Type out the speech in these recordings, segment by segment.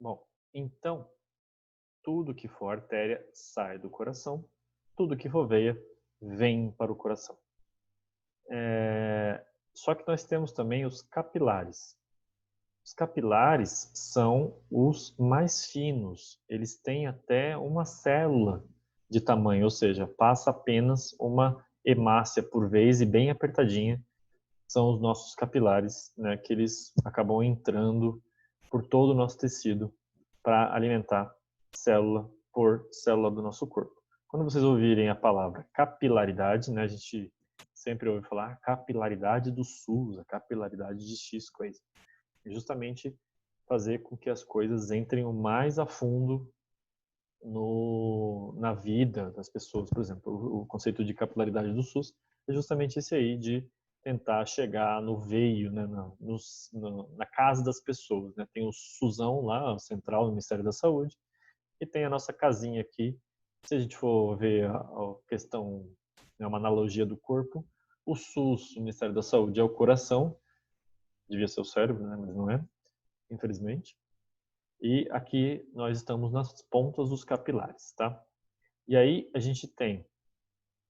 Bom, então, tudo que for artéria sai do coração, tudo que for veia vem para o coração. Só que nós temos também os capilares. Os capilares são os mais finos. Eles têm até uma célula de tamanho, ou seja, passa apenas uma hemácia por vez e bem apertadinha. São os nossos capilares, né, que eles acabam entrando por todo o nosso tecido para alimentar célula por célula do nosso corpo. Quando vocês ouvirem a palavra capilaridade, né, a gente sempre ouve falar a capilaridade do SUS, a capilaridade de X coisa. É justamente fazer com que as coisas entrem o mais a fundo na vida das pessoas. Por exemplo, o conceito de capilaridade do SUS é justamente esse aí, de tentar chegar no veio, né, na casa das pessoas. Né? Tem o SUSão lá, o Central do Ministério da Saúde, e tem a nossa casinha aqui. Se a gente for ver a questão, né, uma analogia do corpo, o SUS, o Ministério da Saúde, é o coração, devia ser o cérebro, né, mas não é, infelizmente. E aqui nós estamos nas pontas dos capilares, tá? E aí a gente tem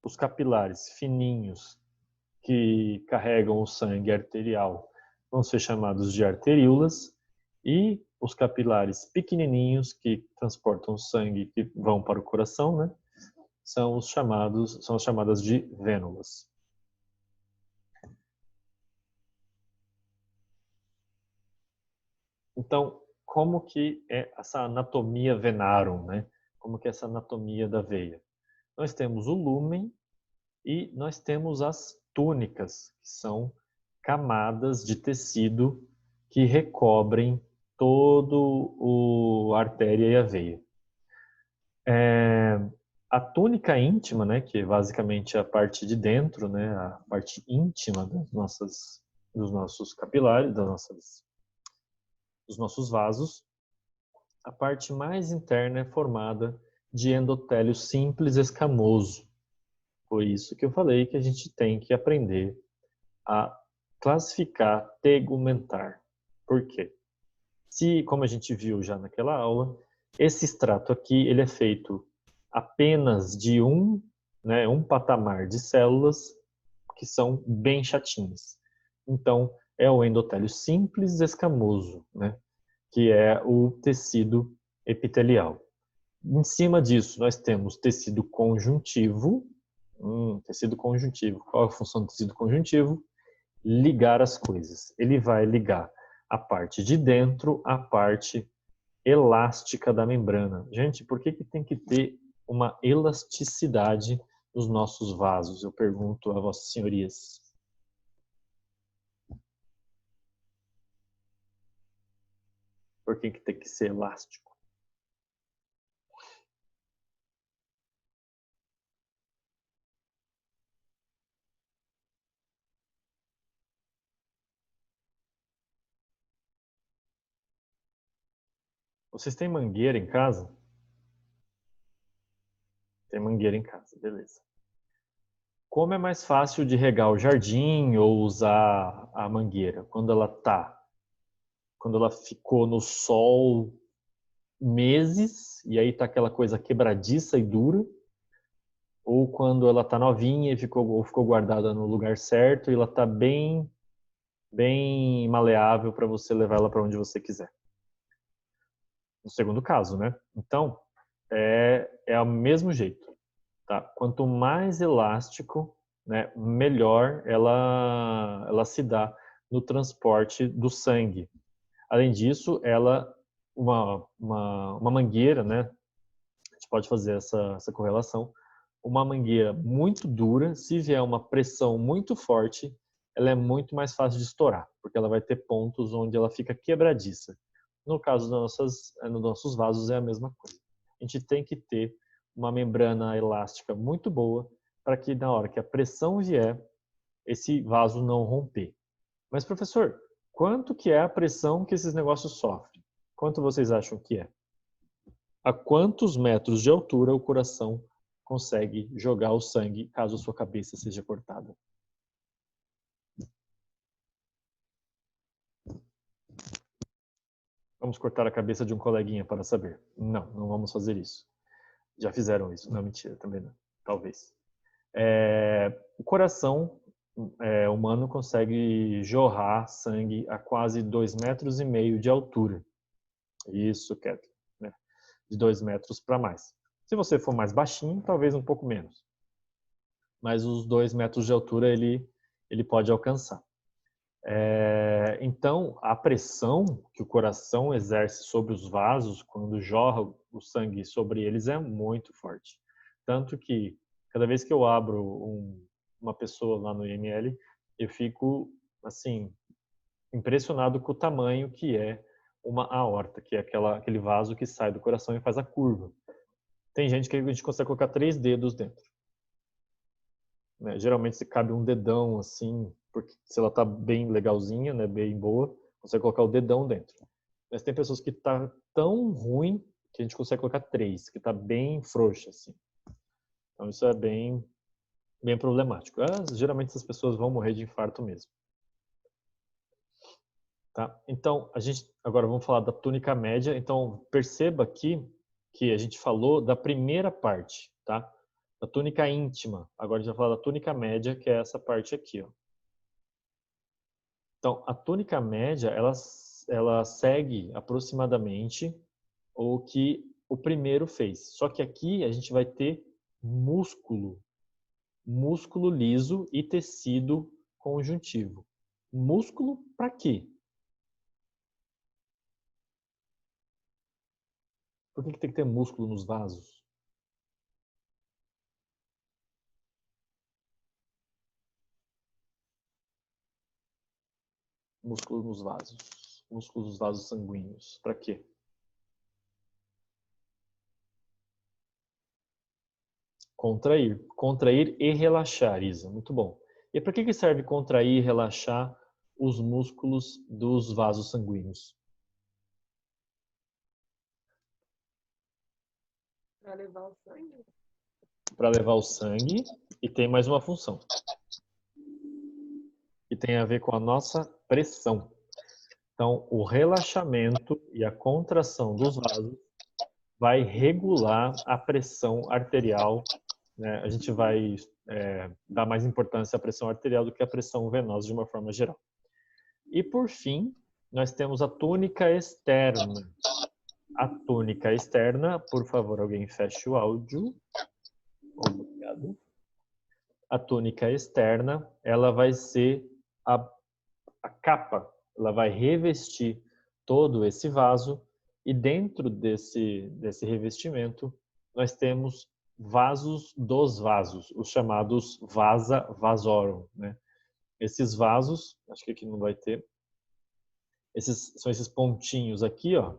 os capilares fininhos que carregam o sangue arterial, vão ser chamados de arteríolas, e os capilares pequenininhos que transportam o sangue que vão para o coração, né? São as chamadas de vênulas. Então, como que é essa anatomia venarum, né? Como que é essa anatomia da veia? Nós temos o lúmen e nós temos as túnicas, que são camadas de tecido que recobrem todo a artéria e a veia. A túnica íntima, né, que é basicamente a parte de dentro, né, a parte íntima dos nossos capilares, dos nossos vasos, a parte mais interna é formada de endotélio simples escamoso. Por isso que eu falei que a gente tem que aprender a classificar, tegumentar. Por quê? Como a gente viu já naquela aula, esse extrato aqui ele é feito apenas de um patamar de células que são bem chatinhas. Então, é o endotélio simples escamoso, né? Que é o tecido epitelial. Em cima disso, nós temos tecido conjuntivo. Tecido conjuntivo. Qual é a função do tecido conjuntivo? Ligar as coisas. Ele vai ligar a parte de dentro à parte elástica da membrana. Gente, por que tem que ter uma elasticidade nos nossos vasos? Eu pergunto a vossas senhorias. Por que tem que ser elástico? Vocês têm mangueira em casa? Tem mangueira em casa, beleza. Como é mais fácil de regar o jardim ou usar a mangueira? Quando ela ficou no sol meses e aí tá aquela coisa quebradiça e dura, ou quando ela tá novinha e ficou guardada no lugar certo e ela tá bem maleável para você levar ela para onde você quiser. No segundo caso, né? Então, é o mesmo jeito, tá? Quanto mais elástico, né, melhor ela se dá no transporte do sangue. Além disso, uma mangueira, né? A gente pode fazer essa correlação. Uma mangueira muito dura, se vier uma pressão muito forte, ela é muito mais fácil de estourar, porque ela vai ter pontos onde ela fica quebradiça. No caso dos nossos vasos é a mesma coisa. A gente tem que ter uma membrana elástica muito boa para que na hora que a pressão vier, esse vaso não romper. Mas professor, quanto que é a pressão que esses negócios sofrem? Quanto vocês acham que é? A quantos metros de altura o coração consegue jogar o sangue caso a sua cabeça seja cortada? Vamos cortar a cabeça de um coleguinha para saber. Não, não vamos fazer isso. Já fizeram isso. Não, mentira, também não. Talvez. O coração humano consegue jorrar sangue a quase 2,5 metros de altura. Isso, Kathleen, né? De 2 metros para mais. Se você for mais baixinho, talvez um pouco menos. Mas os 2 metros de altura ele pode alcançar. Então, a pressão que o coração exerce sobre os vasos, quando jorra o sangue sobre eles, é muito forte. Tanto que, cada vez que eu abro uma pessoa lá no IML, eu fico, assim, impressionado com o tamanho que é uma aorta, que é aquele vaso que sai do coração e faz a curva. Tem gente que a gente consegue colocar 3 dedos dentro. Né? Geralmente se cabe um dedão assim, porque se ela tá bem legalzinha, né, bem boa, consegue colocar o dedão dentro. Mas tem pessoas que tá tão ruim que a gente consegue colocar 3, que tá bem frouxa assim. Então isso é bem problemático. Geralmente essas pessoas vão morrer de infarto mesmo. Tá? Então, agora vamos falar da túnica média. Então, perceba aqui que a gente falou da primeira parte, tá? Da túnica íntima. Agora a gente vai falar da túnica média, que é essa parte aqui, ó. Então, a túnica média, ela segue aproximadamente o que o primeiro fez. Só que aqui a gente vai ter músculo liso e tecido conjuntivo. Músculo para quê? Por que tem que ter músculo nos vasos? Músculo nos vasos. Músculos dos vasos sanguíneos. Para quê? Contrair. Contrair e relaxar, Isa. Muito bom. E para que serve contrair e relaxar os músculos dos vasos sanguíneos? Para levar o sangue? Para levar o sangue, e tem mais uma função, que tem a ver com a nossa pressão. Então, o relaxamento e a contração dos vasos vai regular a pressão arterial, né? A gente vai dar mais importância à pressão arterial do que à pressão venosa de uma forma geral. E, por fim, nós temos a túnica externa. A túnica externa, por favor, alguém feche o áudio. Obrigado. A túnica externa, ela vai ser a capa, ela vai revestir todo esse vaso e dentro desse revestimento nós temos vasos dos vasos, os chamados vasa vasorum, né? Esses vasos, acho que aqui não vai ter, são esses pontinhos aqui, ó.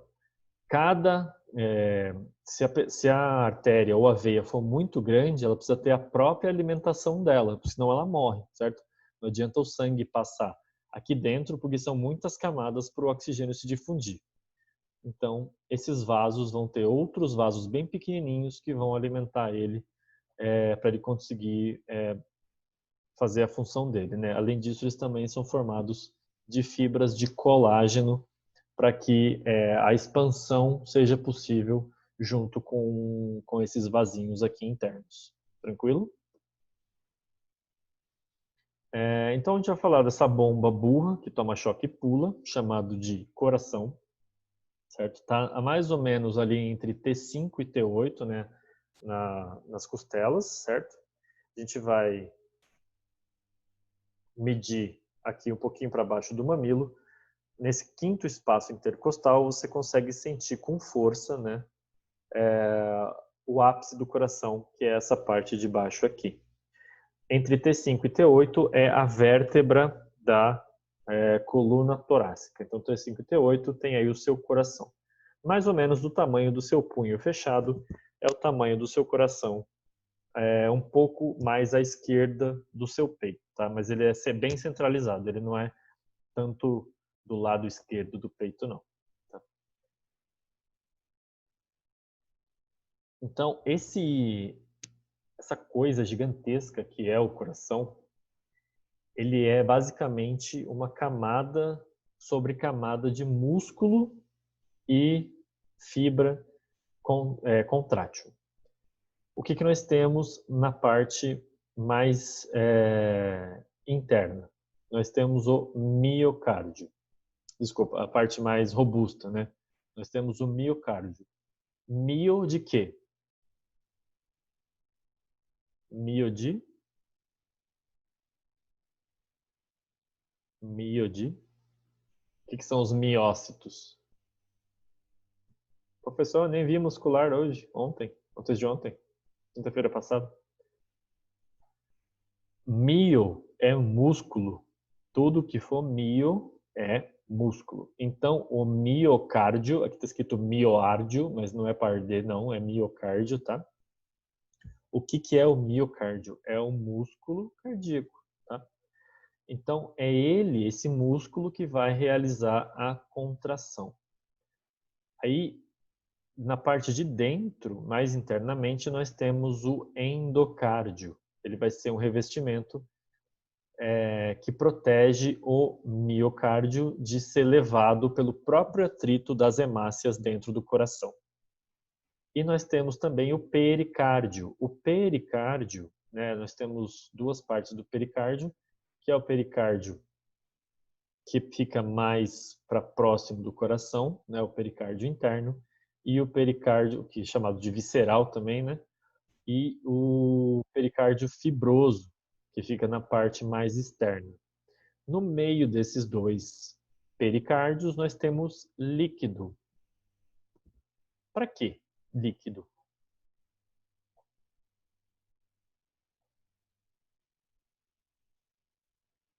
Se a artéria ou a veia for muito grande, ela precisa ter a própria alimentação dela, senão ela morre, certo? Não adianta o sangue passar aqui dentro, porque são muitas camadas para o oxigênio se difundir. Então, esses vasos vão ter outros vasos bem pequenininhos que vão alimentar ele para ele conseguir fazer a função dele, né? Além disso, eles também são formados de fibras de colágeno para que a expansão seja possível junto com esses vasinhos aqui internos. Tranquilo? Então a gente vai falar dessa bomba burra que toma choque e pula, chamado de coração, certo? Tá a mais ou menos ali entre T5 e T8, né, nas costelas, certo? A gente vai medir aqui um pouquinho para baixo do mamilo. Nesse quinto espaço intercostal, você consegue sentir com força, né, o ápice do coração, que é essa parte de baixo aqui. Entre T5 e T8 é a vértebra da coluna torácica. Então, T5 e T8 tem aí o seu coração. Mais ou menos do tamanho do seu punho fechado é o tamanho do seu coração, um pouco mais à esquerda do seu peito, tá? Mas ele é bem centralizado, ele não é tanto do lado esquerdo do peito, não. Tá? Então, essa coisa gigantesca que é o coração, ele é basicamente uma camada sobre camada de músculo e fibra contrátil. O que nós temos na parte mais interna? Nós temos o miocárdio. Desculpa, a parte mais robusta, né? Nós temos o miocárdio. Mio de quê? Mio de? Mio de? O que são os miócitos? Professor, eu nem vi muscular hoje, antes de ontem, quinta-feira passada. Mio é músculo. Tudo que for mio é músculo. Então, o miocárdio, aqui está escrito miocárdio, mas não é par de, não, é miocárdio, tá? O que é o miocárdio? É o músculo cardíaco, tá? Então, é ele, esse músculo, que vai realizar a contração. Aí, na parte de dentro, mais internamente, nós temos o endocárdio. Ele vai ser um revestimento que protege o miocárdio de ser levado pelo próprio atrito das hemácias dentro do coração. E nós temos também o pericárdio. O pericárdio, né, nós temos duas partes do pericárdio, que é o pericárdio que fica mais para próximo do coração, né, o pericárdio interno, e o pericárdio, que é chamado de visceral também, né, e o pericárdio fibroso, que fica na parte mais externa. No meio desses dois pericárdios, nós temos líquido. Para que líquido?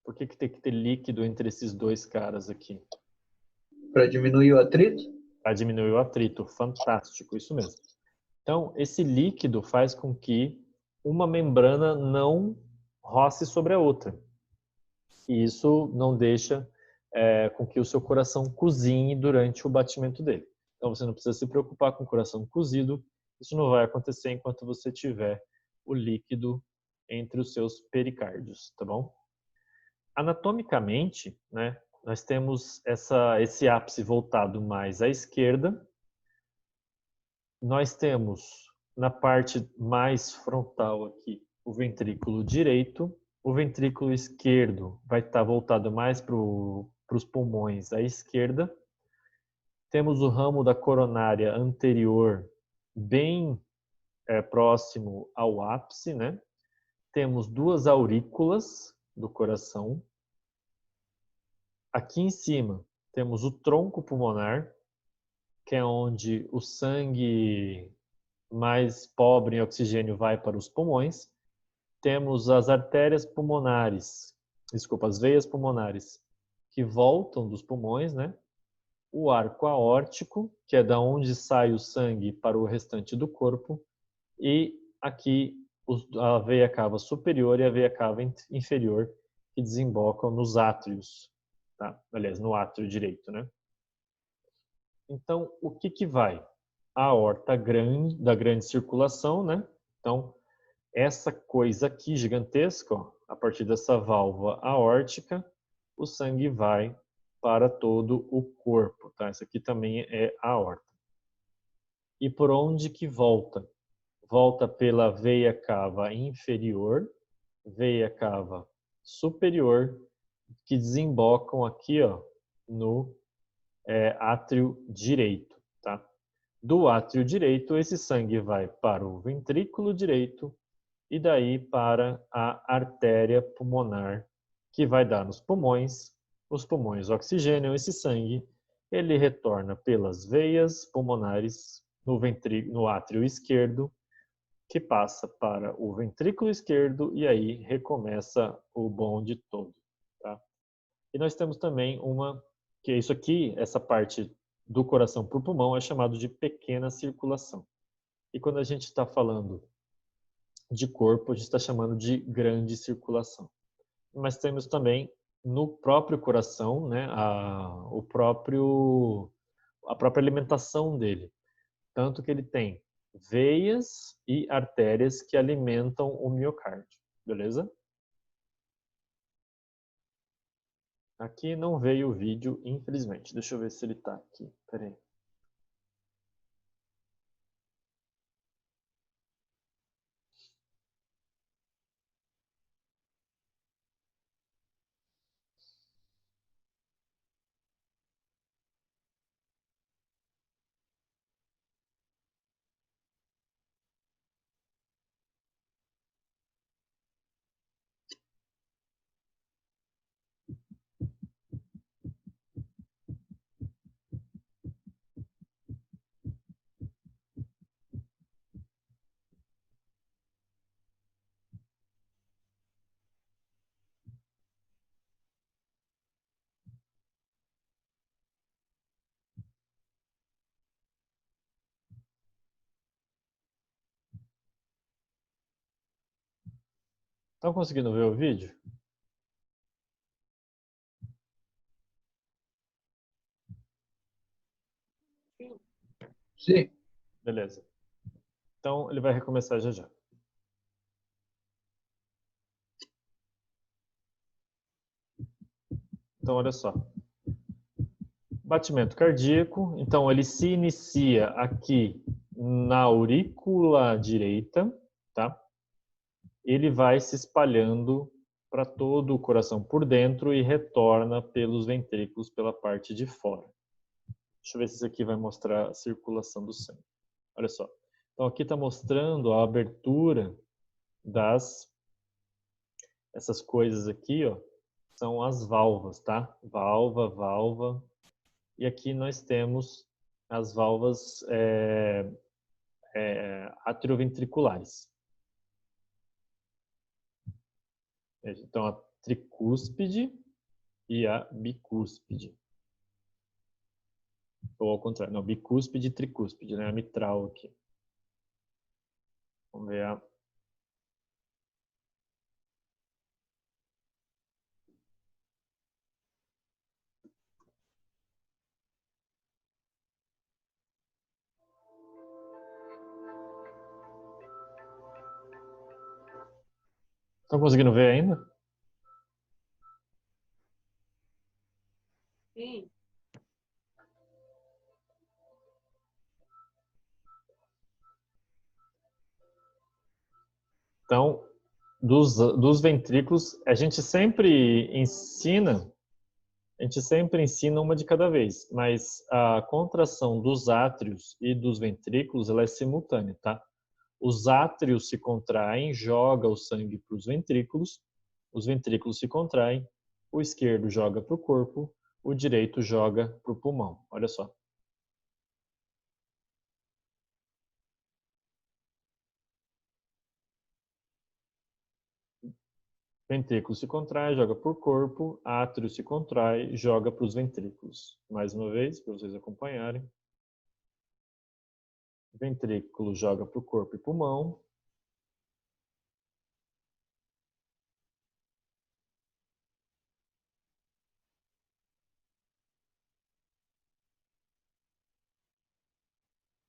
Por que tem que ter líquido entre esses dois caras aqui? Para diminuir o atrito? Para diminuir o atrito. Fantástico, isso mesmo. Então, esse líquido faz com que uma membrana não roce sobre a outra. E isso não deixa com que o seu coração cozinhe durante o batimento dele. Então, você não precisa se preocupar com o coração cozido. Isso não vai acontecer enquanto você tiver o líquido entre os seus pericárdios, tá bom? Anatomicamente, né, nós temos esse ápice voltado mais à esquerda. Nós temos na parte mais frontal aqui o ventrículo direito. O ventrículo esquerdo vai estar voltado mais para os pulmões à esquerda. Temos o ramo da coronária anterior bem próximo ao ápice, né? Temos duas aurículas do coração. Aqui em cima temos o tronco pulmonar, que é onde o sangue mais pobre em oxigênio vai para os pulmões. Temos as artérias pulmonares, as veias pulmonares, que voltam dos pulmões, né? O arco aórtico, que é da onde sai o sangue para o restante do corpo, e aqui a veia cava superior e a veia cava inferior, que desembocam nos átrios, tá? Aliás, no átrio direito, né? Então, o que vai? A aorta grande, da grande circulação, né? Então, essa coisa aqui gigantesca, ó, a partir dessa válvula aórtica, o sangue vai para todo o corpo, tá? Essa aqui também é a aorta. E por onde que volta? Volta pela veia cava inferior, veia cava superior, que desembocam aqui, ó, no átrio direito, tá? Do átrio direito, esse sangue vai para o ventrículo direito e daí para a artéria pulmonar, que vai dar nos pulmões. Os pulmões oxigenam esse sangue, ele retorna pelas veias pulmonares no átrio esquerdo, que passa para o ventrículo esquerdo e aí recomeça o bonde todo, tá? E nós temos também que é isso aqui, essa parte do coração para o pulmão é chamado de pequena circulação. E quando a gente está falando de corpo, a gente está chamando de grande circulação. Mas temos também no próprio coração, né, a própria alimentação dele. Tanto que ele tem veias e artérias que alimentam o miocárdio, beleza? Aqui não veio o vídeo, infelizmente. Deixa eu ver se ele está aqui. Peraí. Estão conseguindo ver o vídeo? Sim. Beleza. Então, ele vai recomeçar já já. Então, olha só. Batimento cardíaco. Então, ele se inicia aqui na aurícula direita, tá? Ele vai se espalhando para todo o coração por dentro e retorna pelos ventrículos pela parte de fora. Deixa eu ver se isso aqui vai mostrar a circulação do sangue. Olha só. Então, aqui está mostrando a abertura essas coisas aqui, ó, são as valvas, tá? Válvula, válvula. E aqui nós temos as válvulas atrioventriculares. Então, a tricúspide e a bicúspide. Ou ao contrário, não, bicúspide e tricúspide, né? A mitral aqui. Vamos ver a... Estão conseguindo ver ainda? Sim. Então, dos ventrículos, a gente sempre ensina uma de cada vez, mas a contração dos átrios e dos ventrículos ela é simultânea, tá? Os átrios se contraem, joga o sangue para os ventrículos se contraem, o esquerdo joga para o corpo, o direito joga para o pulmão. Olha só. Ventrículo se contrai, joga para o corpo, átrio se contrai, joga para os ventrículos. Mais uma vez, para vocês acompanharem. Ventrículo joga para o corpo e pulmão.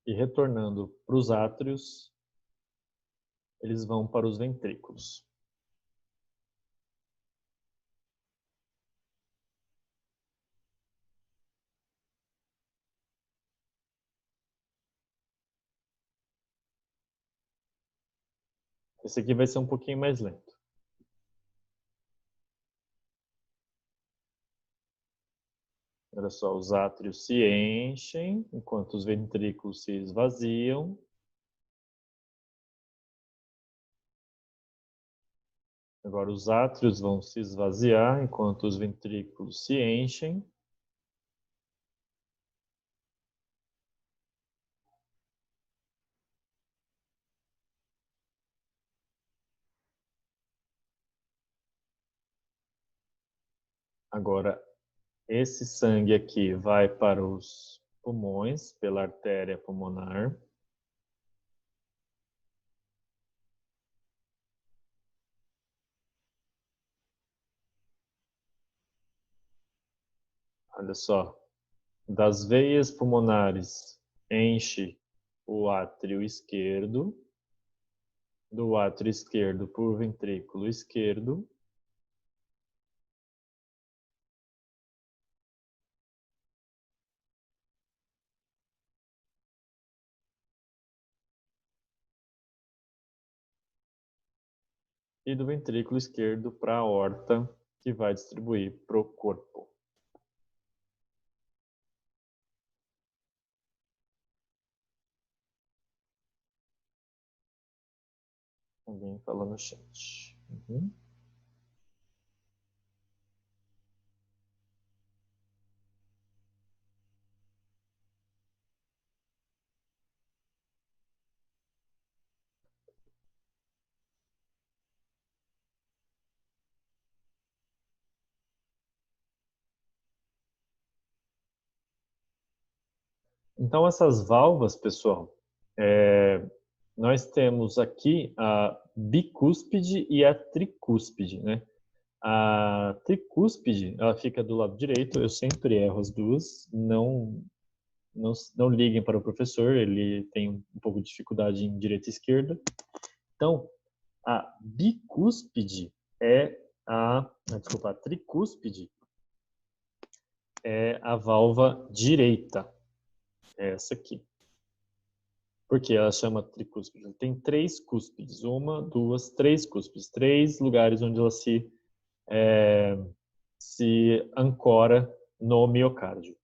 E retornando para os átrios, eles vão para os ventrículos. Esse aqui vai ser um pouquinho mais lento. Olha só, os átrios se enchem, enquanto os ventrículos se esvaziam. Agora os átrios vão se esvaziar, enquanto os ventrículos se enchem. Agora, esse sangue aqui vai para os pulmões, pela artéria pulmonar. Olha só, das veias pulmonares enche o átrio esquerdo, do átrio esquerdo para o ventrículo esquerdo. E do ventrículo esquerdo para a aorta, que vai distribuir para o corpo. Alguém fala no chat. Uhum. Então, essas válvulas, pessoal, nós temos aqui a bicúspide e a tricúspide, né? A tricúspide, ela fica do lado direito, eu sempre erro as duas, não liguem para o professor, ele tem um pouco de dificuldade em direita e esquerda. Então, a bicúspide é a tricúspide é a válvula direita, é essa aqui. Por que ela chama tricúspide? Tem 3 cúspides, 1, 2, 3 cúspides, 3 lugares onde ela se ancora no miocárdio.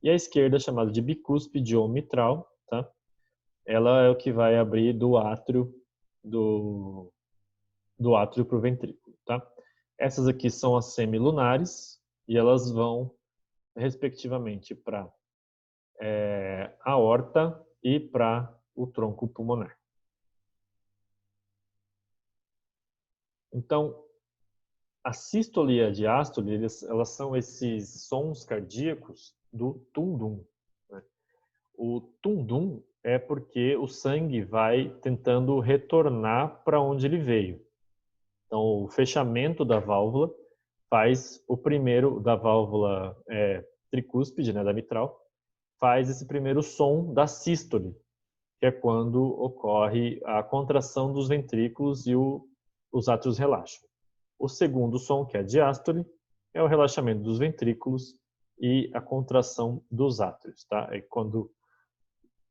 E a esquerda é chamada de bicúspide ou mitral, tá? Ela é o que vai abrir do átrio para o ventrículo, tá? Essas aqui são as semilunares e elas vão respectivamente para a aorta e para o tronco pulmonar. Então, a sístole e a diástole, elas são esses sons cardíacos do tum-dum. Né? O tum-dum é porque o sangue vai tentando retornar para onde ele veio. Então, o fechamento da válvula faz o primeiro, da válvula tricúspide, né, da mitral, faz esse primeiro som da sístole, que é quando ocorre a contração dos ventrículos e os átrios relaxam. O segundo som, que é a diástole, é o relaxamento dos ventrículos e a contração dos átrios, tá? É quando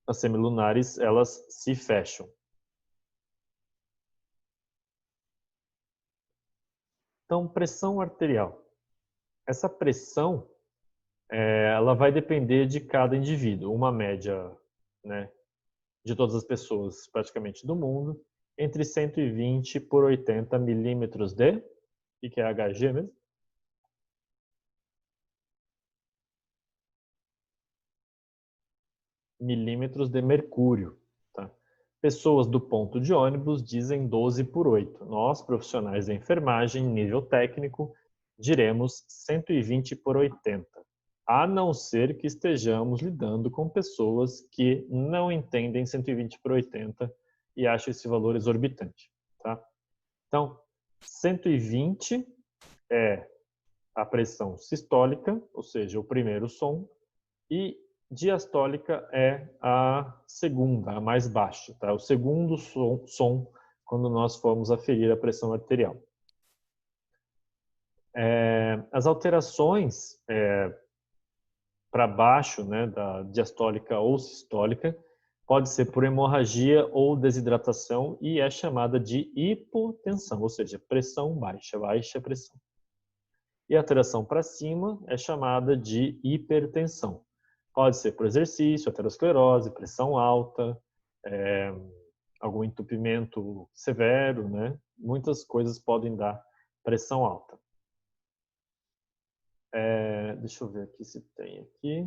as semilunares, elas se fecham. Então, pressão arterial. Essa pressão, ela vai depender de cada indivíduo. Uma média, né, de todas as pessoas praticamente do mundo, entre 120 por 80 milímetros de... O que é Hg mesmo? Milímetros de mercúrio. Tá? Pessoas do ponto de ônibus dizem 12 por 8. Nós, profissionais da enfermagem, nível técnico, diremos 120 por 80. A não ser que estejamos lidando com pessoas que não entendem 120 por 80 e acham esse valor exorbitante. Tá? Então, 120 é a pressão sistólica, ou seja, o primeiro som, e diastólica é a segunda, a mais baixa, tá? O segundo som quando nós formos aferir a pressão arterial. As alterações para baixo, né, da diastólica ou sistólica, pode ser por hemorragia ou desidratação e é chamada de hipotensão, ou seja, pressão baixa, baixa pressão. E a alteração para cima é chamada de hipertensão. Pode ser por exercício, aterosclerose, pressão alta, algum entupimento severo, né? Muitas coisas podem dar pressão alta. Deixa eu ver aqui se tem aqui.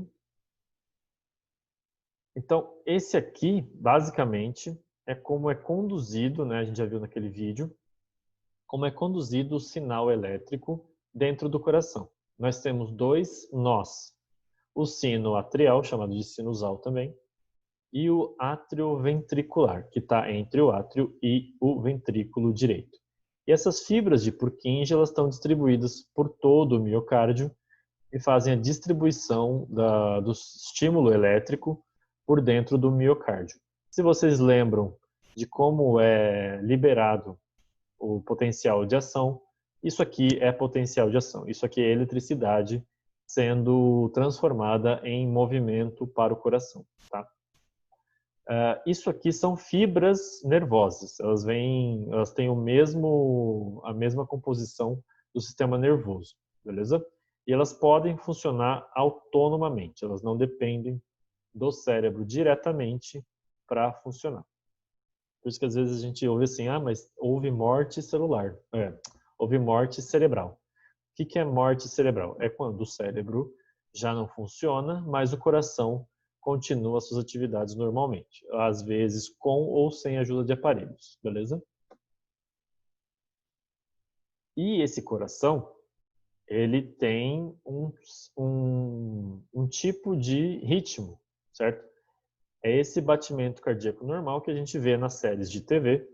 Então, esse aqui, basicamente, é como é conduzido, né? A gente já viu naquele vídeo, como é conduzido o sinal elétrico dentro do coração. Nós temos 2 nós. O sino atrial, chamado de sinusal também, e o átrio ventricular, que está entre o átrio e o ventrículo direito. E essas fibras de Purkinje elas estão distribuídas por todo o miocárdio e fazem a distribuição do estímulo elétrico por dentro do miocárdio. Se vocês lembram de como é liberado o potencial de ação, isso aqui é potencial de ação, isso aqui é eletricidade sendo transformada em movimento para o coração. Tá? Isso aqui são fibras nervosas, elas têm a mesma composição do sistema nervoso, beleza? E elas podem funcionar autonomamente, elas não dependem do cérebro diretamente para funcionar. Por isso que às vezes a gente ouve assim, mas houve morte celular, houve morte cerebral. O que é morte cerebral? É quando o cérebro já não funciona, mas o coração continua suas atividades normalmente, às vezes com ou sem a ajuda de aparelhos, beleza? E esse coração, ele tem um tipo de ritmo, certo? é esse batimento cardíaco normal que a gente vê nas séries de TV,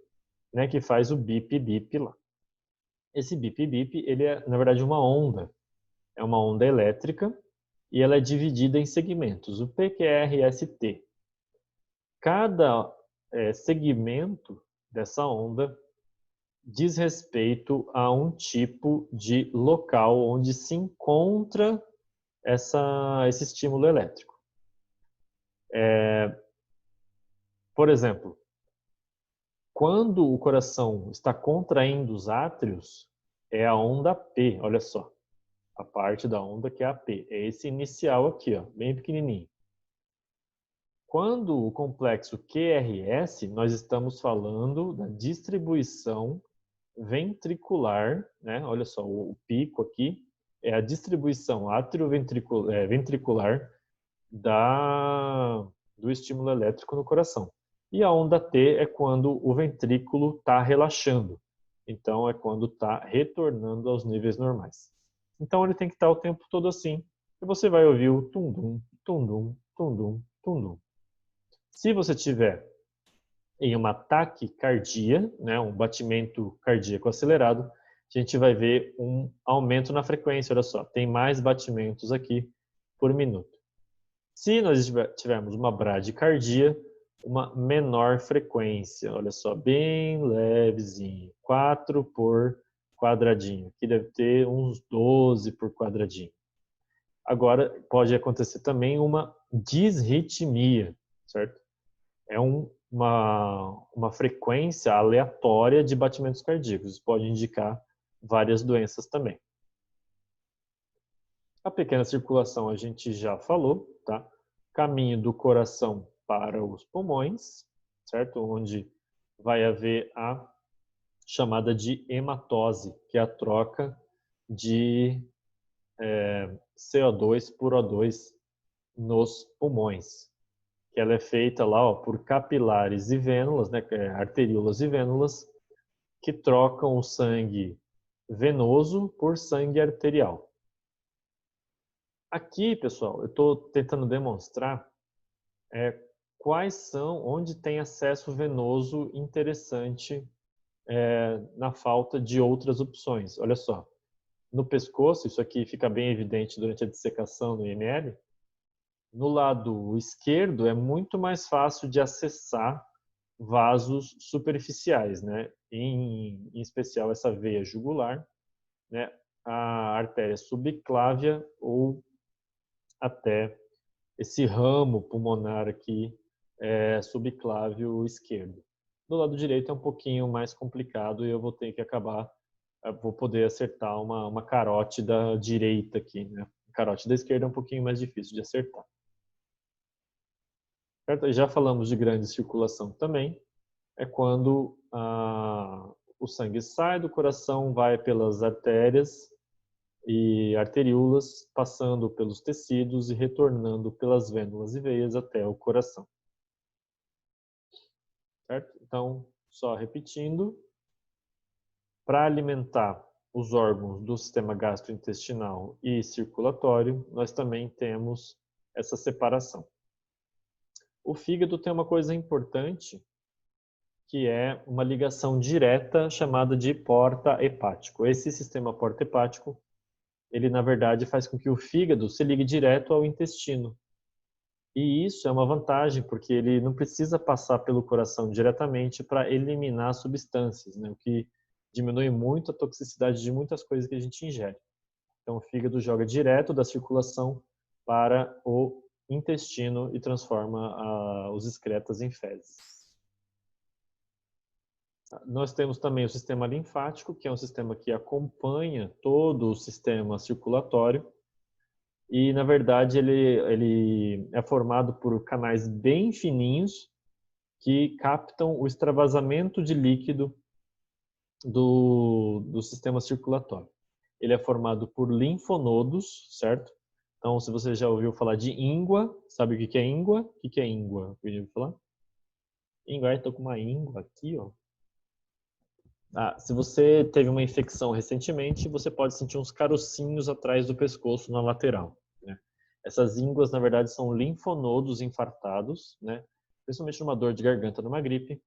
né, que faz o bip-bip lá. Esse bip-bip, ele é, na verdade, uma onda. É uma onda elétrica e ela é dividida em segmentos, o P, Q, R, S, T. Cada segmento dessa onda diz respeito a um tipo de local onde se encontra esse estímulo elétrico. Por exemplo, quando o coração está contraindo os átrios, é a onda P, olha só. A parte da onda que é a P. É esse inicial aqui, ó, bem pequenininho. Quando o complexo QRS, nós estamos falando da distribuição ventricular, né? Olha só, o pico aqui é a distribuição atrioventricular do estímulo elétrico no coração. E a onda T é quando o ventrículo está relaxando. Então, é quando está retornando aos níveis normais. Então, ele tem que estar o tempo todo assim. E você vai ouvir o tum-dum, tum-dum, tum-dum, tum-dum. Se você tiver em uma taquicardia, né, um batimento cardíaco acelerado, a gente vai ver um aumento na frequência. Olha só, tem mais batimentos aqui por minuto. Se nós tivermos uma bradicardia, uma menor frequência, olha só, bem levezinho, 4 por quadradinho, que deve ter uns 12 por quadradinho. Agora, pode acontecer também uma disritmia, certo? É uma frequência aleatória de batimentos cardíacos. Isso pode indicar várias doenças também. A pequena circulação a gente já falou, tá? Caminho do coração para os pulmões, certo? Onde vai haver a chamada de hematose, que é a troca de CO2 por O2 nos pulmões. Que ela é feita lá, ó, por capilares e vênulas, né? Arteríolas e vênulas, que trocam o sangue venoso por sangue arterial. Aqui, pessoal, eu estou tentando demonstrar onde tem acesso venoso interessante na falta de outras opções. Olha só, no pescoço, isso aqui fica bem evidente durante a dissecação no IML, no lado esquerdo é muito mais fácil de acessar vasos superficiais, né? Em especial essa veia jugular, né? A artéria subclávia ou até esse ramo pulmonar aqui subclávio esquerdo. Do lado direito é um pouquinho mais complicado e eu vou ter que vou poder acertar uma carótida direita aqui, né? A carótida esquerda é um pouquinho mais difícil de acertar. Certo? Já falamos de grande circulação também, é quando o sangue sai do coração, vai pelas artérias e arteríolas, passando pelos tecidos e retornando pelas vênulas e veias até o coração. Certo? Então, só repetindo, para alimentar os órgãos do sistema gastrointestinal e circulatório, nós também temos essa separação. O fígado tem uma coisa importante, que é uma ligação direta chamada de porta hepático. Esse sistema porta hepático, ele na verdade faz com que o fígado se ligue direto ao intestino. E isso é uma vantagem, porque ele não precisa passar pelo coração diretamente para eliminar substâncias, né? O que diminui muito a toxicidade de muitas coisas que a gente ingere. Então o fígado joga direto da circulação para o intestino e transforma os excretas em fezes. Nós temos também o sistema linfático, que é um sistema que acompanha todo o sistema circulatório e, na verdade, ele é formado por canais bem fininhos que captam o extravasamento de líquido do sistema circulatório. Ele é formado por linfonodos, certo? Então, se você já ouviu falar de íngua, sabe o que é íngua? O que é íngua? Ouviu falar? Íngua, estou com uma íngua aqui, ó. Se você teve uma infecção recentemente, você pode sentir uns carocinhos atrás do pescoço na lateral, né? Essas ínguas, na verdade, são linfonodos infartados, né? principalmente numa dor de garganta, numa gripe,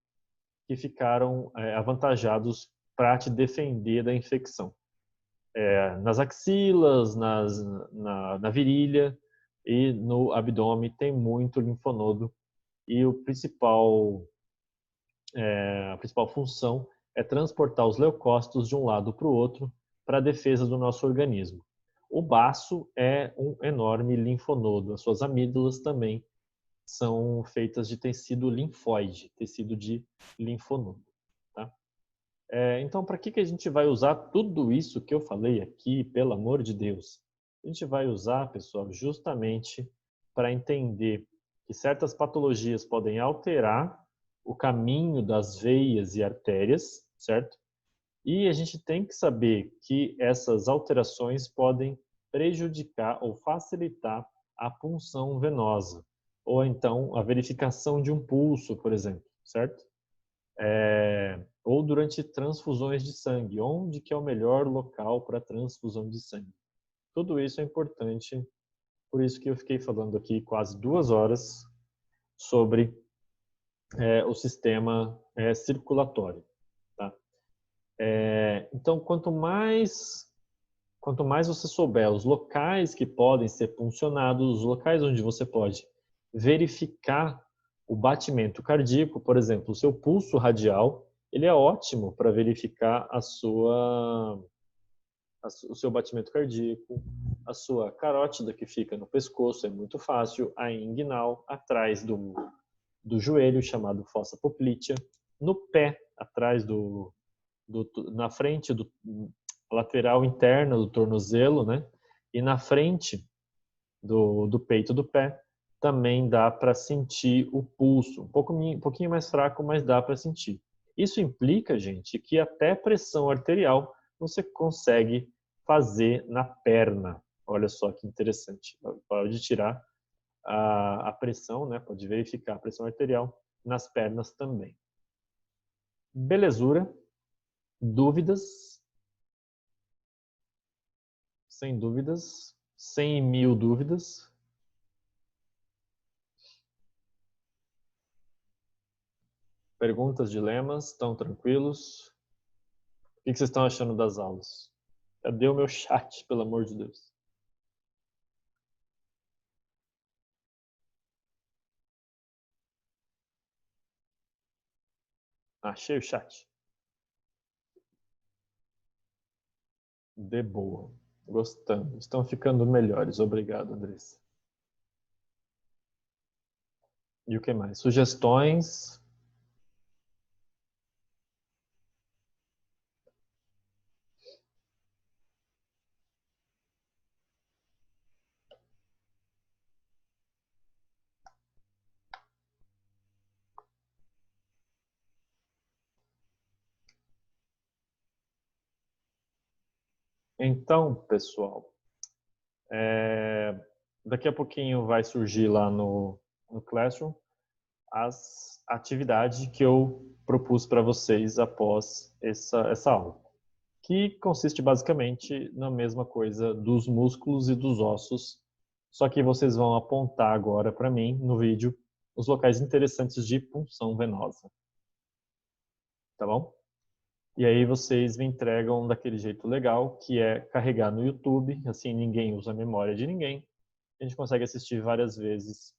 que ficaram avantajados para te defender da infecção. Nas axilas, na virilha e no abdômen tem muito linfonodo e a principal função é transportar os leucócitos de um lado para o outro para a defesa do nosso organismo. O baço é um enorme linfonodo, as suas amígdalas também são feitas de tecido linfóide, tecido de linfonodo. Tá? Então, para que a gente vai usar tudo isso que eu falei aqui, pelo amor de Deus? A gente vai usar, pessoal, justamente para entender que certas patologias podem alterar o caminho das veias e artérias, certo? E a gente tem que saber que essas alterações podem prejudicar ou facilitar a punção venosa, ou então a verificação de um pulso, por exemplo, certo? Ou durante transfusões de sangue, onde que é o melhor local para transfusão de sangue. Tudo isso é importante, por isso que eu fiquei falando aqui quase 2 horas sobre o sistema circulatório. Tá? Então, quanto mais você souber os locais que podem ser puncionados, os locais onde você pode verificar o batimento cardíaco, por exemplo, o seu pulso radial, ele é ótimo para verificar o seu batimento cardíaco, a sua carótida que fica no pescoço, é muito fácil, a inguinal, atrás do joelho, chamado fossa poplítea, no pé, atrás na frente do lateral interna do tornozelo, né? E na frente do peito do pé, também dá para sentir o pulso. Um pouquinho mais fraco, mas dá para sentir. Isso implica, gente, que até pressão arterial você consegue fazer na perna. Olha só que interessante. Pode tirar a pressão, né? Pode verificar a pressão arterial nas pernas também. Belezura? Dúvidas? Sem dúvidas? 100.000 dúvidas? Perguntas, dilemas? Estão tranquilos? O que vocês estão achando das aulas? Cadê o meu chat, pelo amor de Deus? Achei o chat. De boa. Gostando. Estão ficando melhores. Obrigado, Andressa. E o que mais? Sugestões? Então, pessoal, daqui a pouquinho vai surgir lá no Classroom as atividades que eu propus para vocês após essa aula, que consiste basicamente na mesma coisa dos músculos e dos ossos, só que vocês vão apontar agora para mim, no vídeo, os locais interessantes de punção venosa. Tá bom? E aí vocês me entregam daquele jeito legal, que é carregar no YouTube, assim ninguém usa a memória de ninguém. A gente consegue assistir várias vezes.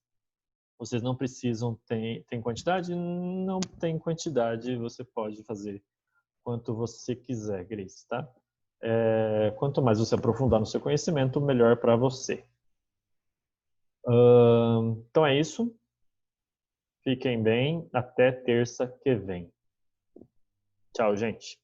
Vocês não precisam, tem quantidade? Não tem quantidade, você pode fazer quanto você quiser, Grace, tá? Quanto mais você aprofundar no seu conhecimento, melhor para você. Então é isso. Fiquem bem. Até terça que vem. Tchau, gente.